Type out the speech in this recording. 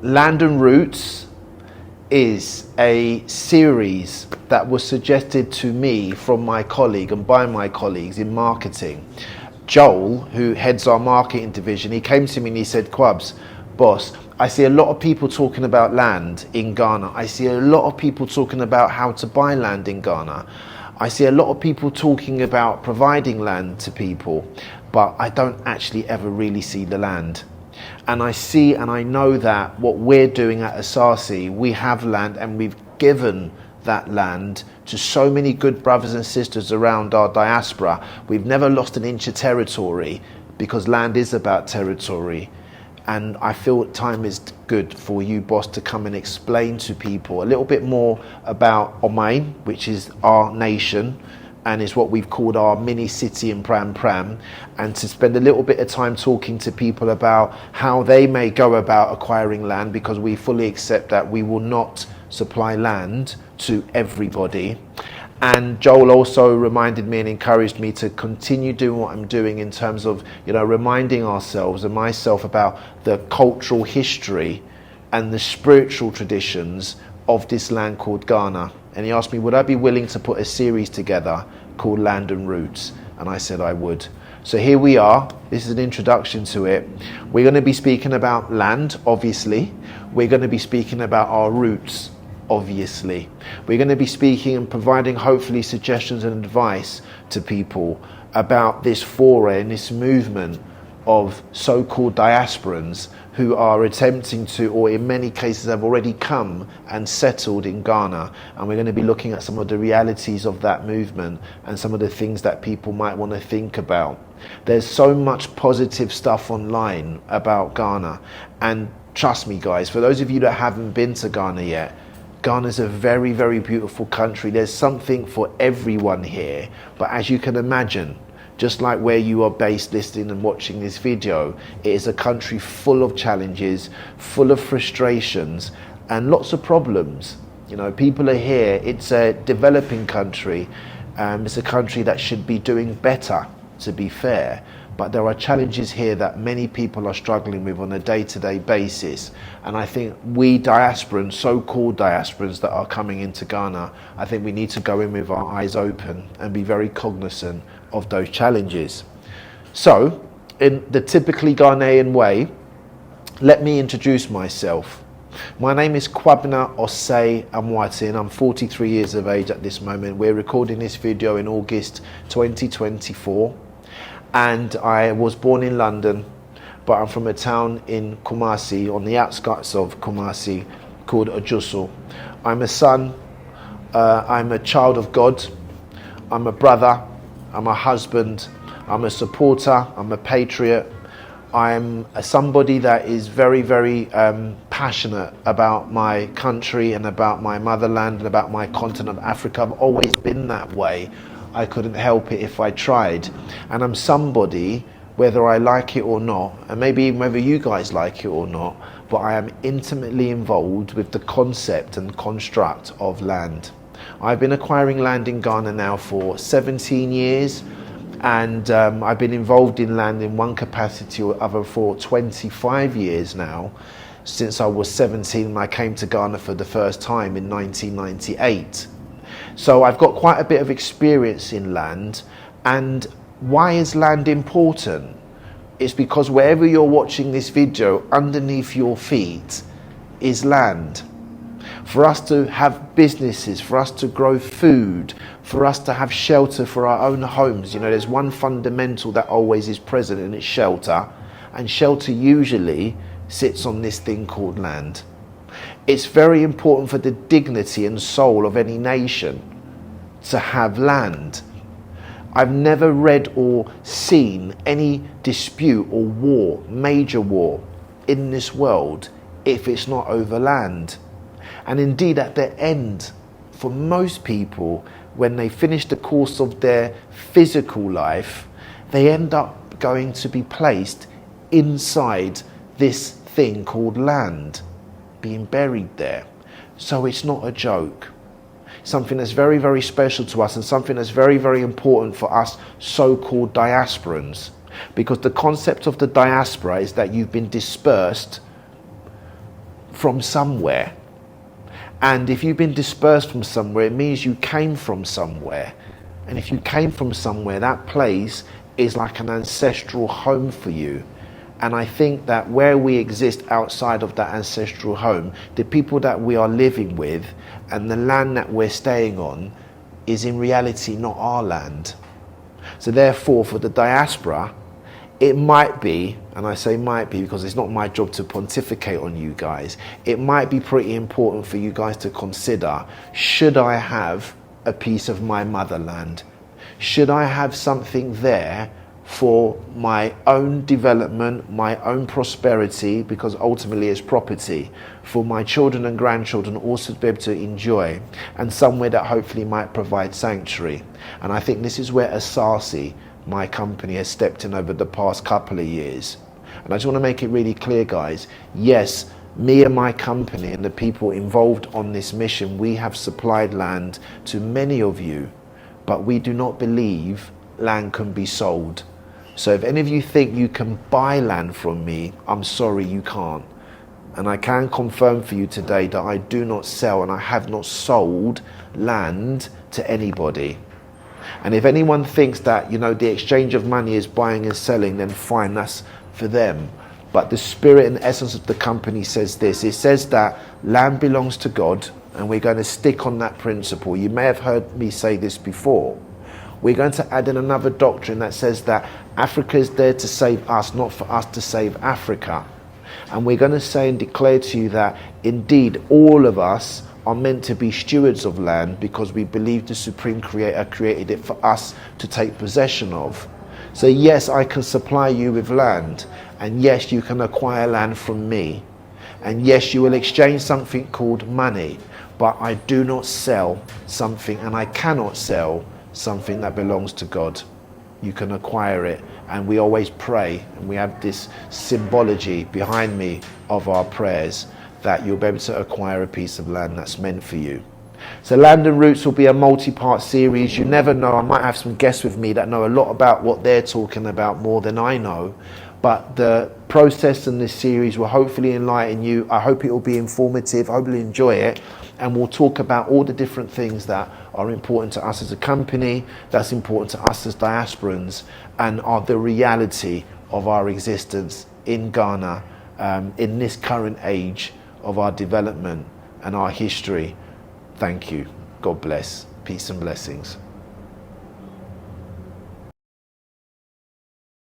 Land and Roots is a series that was suggested to me from my colleague and by my colleagues in marketing. Joel, who heads our marketing division, he came to me and he said, Quabs, boss, I see a lot of people talking about land in Ghana. I see a lot of people talking about how to buy land in Ghana. I see a lot of people talking about providing land to people, but I don't actually ever really see the land. And I see and I know that what we're doing at Asarci, we have land and we've given that land to so many good brothers and sisters around our diaspora. We've never lost an inch of territory because land is about territory. And I feel time is good for you, boss, to come and explain to people a little bit more about Oman, which is our nation, and is what we've called our mini city in Prampram, and to spend a little bit of time talking to people about how they may go about acquiring land, because we fully accept that we will not supply land to everybody. And Joel also reminded me and encouraged me to continue doing what I'm doing in terms of, reminding ourselves and myself about the cultural history and the spiritual traditions of this land called Ghana. And he asked me, would I be willing to put a series together called Land and Roots? And I said I would. So here we are. This is an introduction to it. We're going to be speaking about land, obviously. We're going to be speaking about our roots, obviously. We're going to be speaking and providing hopefully suggestions and advice to people about this foray and this movement of so-called diasporans who are attempting to, or in many cases have already come and settled in Ghana. And we're going to be looking at some of the realities of that movement and some of the things that people might want to think about. There's so much positive stuff online about Ghana. And trust me, guys, for those of you that haven't been to Ghana yet, Ghana's a very, very beautiful country. There's something for everyone here. But as you can imagine, just like where you are based listening and watching this video, it is a country full of challenges, full of frustrations, and lots of problems. People are here. It's a developing country. It's a country that should be doing better, to be fair. But there are challenges here that many people are struggling with on a day-to-day basis. And I think we diasporans, so-called diasporans that are coming into Ghana, I think we need to go in with our eyes open and be very cognizant of those challenges. So, in the typically Ghanaian way, let me introduce myself. My name is Kwabena Osei Amwati, and I'm 43 years of age at this moment. We're recording this video in August 2024. And I was born in London, but I'm from a town in Kumasi, on the outskirts of Kumasi, called Ojuso. I'm a son, I'm a child of God, I'm a brother, I'm a husband, I'm a supporter, I'm a patriot. I'm somebody that is very, very passionate about my country and about my motherland and about my continent of Africa. I've always been that way. I couldn't help it if I tried. And I'm somebody, whether I like it or not, and maybe even whether you guys like it or not, but I am intimately involved with the concept and construct of land. I've been acquiring land in Ghana now for 17 years, and I've been involved in land in one capacity or other for 25 years now. Since I was 17, I came to Ghana for the first time in 1998. So I've got quite a bit of experience in land. And why is land important? It's because wherever you're watching this video, underneath your feet is land. For us to have businesses, for us to grow food, for us to have shelter for our own homes. There's one fundamental that always is present, and it's shelter. And shelter usually sits on this thing called land. It's very important for the dignity and soul of any nation to have land. I've never read or seen any dispute or war, major war, in this world if it's not over land. And indeed, at the end, for most people, when they finish the course of their physical life, they end up going to be placed inside this thing called land, being buried there. So it's not a joke. Something that's very, very special to us, and something that's very, very important for us so-called diasporans. Because the concept of the diaspora is that you've been dispersed from somewhere. And if you've been dispersed from somewhere, it means you came from somewhere. And if you came from somewhere, that place is like an ancestral home for you. And I think that where we exist outside of that ancestral home, the people that we are living with and the land that we're staying on is in reality not our land. So therefore, for the diaspora, it might be, and I say might be because it's not my job to pontificate on you guys, it might be pretty important for you guys to consider, should I have a piece of my motherland? Should I have something there for my own development, my own prosperity, because ultimately it's property, for my children and grandchildren also to be able to enjoy, and somewhere that hopefully might provide sanctuary? And I think this is where Asarci, my company, has stepped in over the past couple of years. And I just want to make it really clear, guys, yes, me and my company and the people involved on this mission, we have supplied land to many of you, but we do not believe land can be sold. So if any of you think you can buy land from me, I'm sorry, you can't. And I can confirm for you today that I do not sell and I have not sold land to anybody. And if anyone thinks that, the exchange of money is buying and selling, then fine, that's for them. But the spirit and essence of the company says this. It says that land belongs to God, and we're going to stick on that principle. You may have heard me say this before. We're going to add in another doctrine that says that Africa is there to save us, not for us to save Africa. And we're going to say and declare to you that indeed all of us are meant to be stewards of land, because we believe the Supreme Creator created it for us to take possession of. So yes, I can supply you with land, and yes, you can acquire land from me, and yes, you will exchange something called money, but I do not sell something, and I cannot sell something that belongs to God. You can acquire it, and we always pray, and we have this symbology behind me of our prayers that you'll be able to acquire a piece of land that's meant for you. So Land and Roots will be a multi-part series. You never know, I might have some guests with me that know a lot about what they're talking about more than I know. But the process in this series will hopefully enlighten you. I hope it will be informative. I hope you'll enjoy it. And we'll talk about all the different things that are important to us as a company, that's important to us as diasporans, and are the reality of our existence in Ghana, in this current age of our development and our history. Thank you. God bless. Peace and blessings.